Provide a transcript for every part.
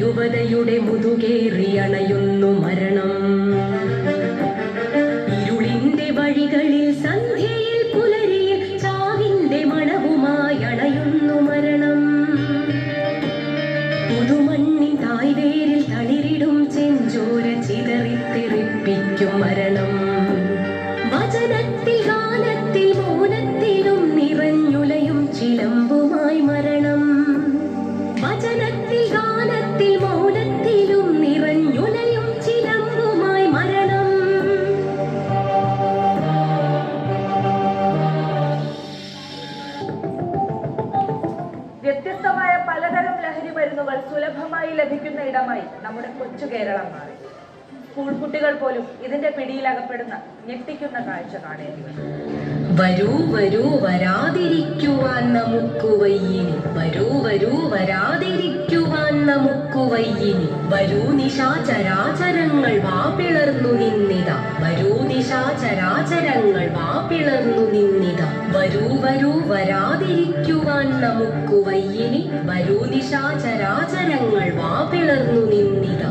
യുവതയുടെ മുതുകേറിയണയുന്നു മരണം. ഇരുളിന്റെ വഴികളിൽ സന്ധ്യയിൽ പുലരിയിൽ ചാവിന്റെ മണവുമായി അണയുന്നു മരണം. പുതുമണ്ണിൻ തായ്വേരിൽ തളിരിടും ചെഞ്ചോര ചിതറിത്തെറിപ്പിക്കും മരണം. വചനത്തിൽ ഗാനത്തിൽ മൗനത്തിലും നിറഞ്ഞുലയും ചിലമ്പുമായി മരണം. വചനത്തിൽ ഗാനത്തിൽ മൗനത്തിലും നിറഞ്ഞുലയും ചിലമ്പുമായി മരണം. വ്യത്യസ്തമായ പലതരം ലഹരി മരുന്നുകൾ സുലഭമായി ലഭിക്കുന്ന ഇടമായി നമ്മുടെ കൊച്ചു കേരളം മാറി. സ്കൂൾ കുട്ടികൾ പോലും ഇതിന്റെ പിടിയിലകപ്പെടുന്ന ഞെട്ടിക്കുന്ന കാഴ്ച കാണേണ്ടി വരും. വരൂ വരൂ വരാതിരിക്കുവാൻ നമുക്ക് വയ്യിനി, വരൂ വരൂ വരാതിരിക്കുവാൻ നമുക്ക് വയ്യിനി. വരൂ നിശാചരാചരങ്ങൾ വാപിളർന്നു നിന്നിത, വരൂ നിശാചരാചരങ്ങൾ വാപിളർന്നു നിന്നിത. വരൂ വരൂ വരാതിരിക്കുവാൻ നമുക്ക് വയ്യിനി, വരൂ നിശാചരാചരങ്ങൾ വാപിളർന്നു നിന്നിത.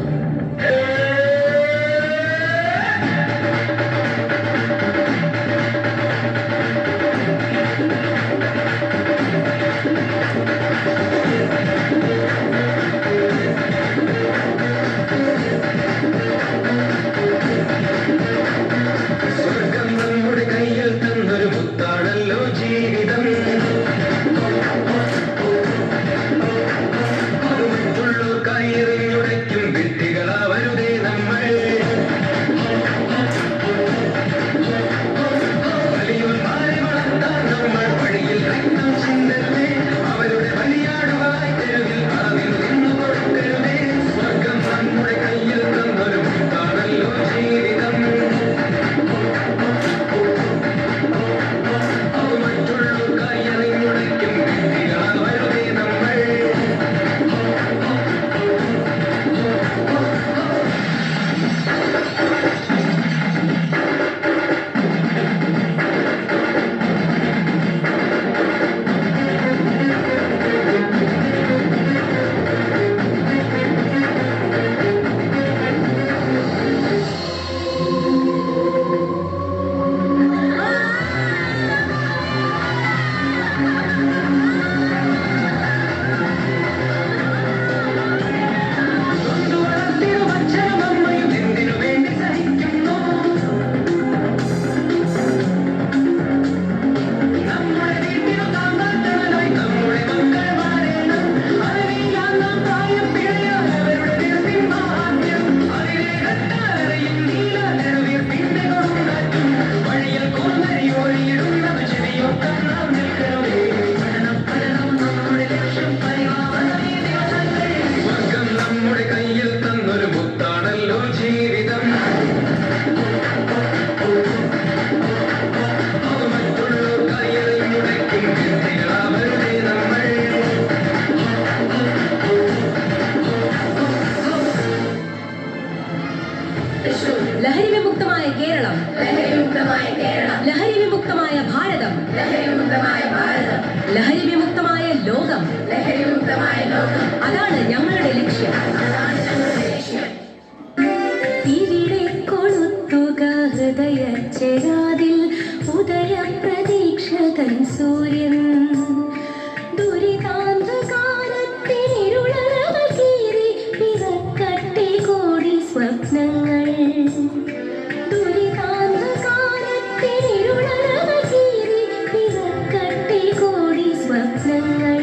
ലഹരി വിമുക്തമായ കേരളം, ലഹരി വിമുക്തമായ ഭാരതം, ലഹരി വിമുക്തമായ ലോകം, അതാണ് ഞങ്ങളുടെ ലക്ഷ്യം. ഇവിടെ കൊളുത്തുക ഹൃദയച്ചെരാതിൽ ഉദയ പ്രതീക്ഷ തൻ സൂര്യൻ. ദുരിതാന്തകാലത്തിനിരുളറവ കീറി പിറക്കട്ടെ കോടി സ്വപ്നങ്ങൾ. ദുരിതാന്തകാലത്തിനിരുളറവ കീറി പിറക്കട്ടെ കോടി സ്വപ്നങ്ങൾ.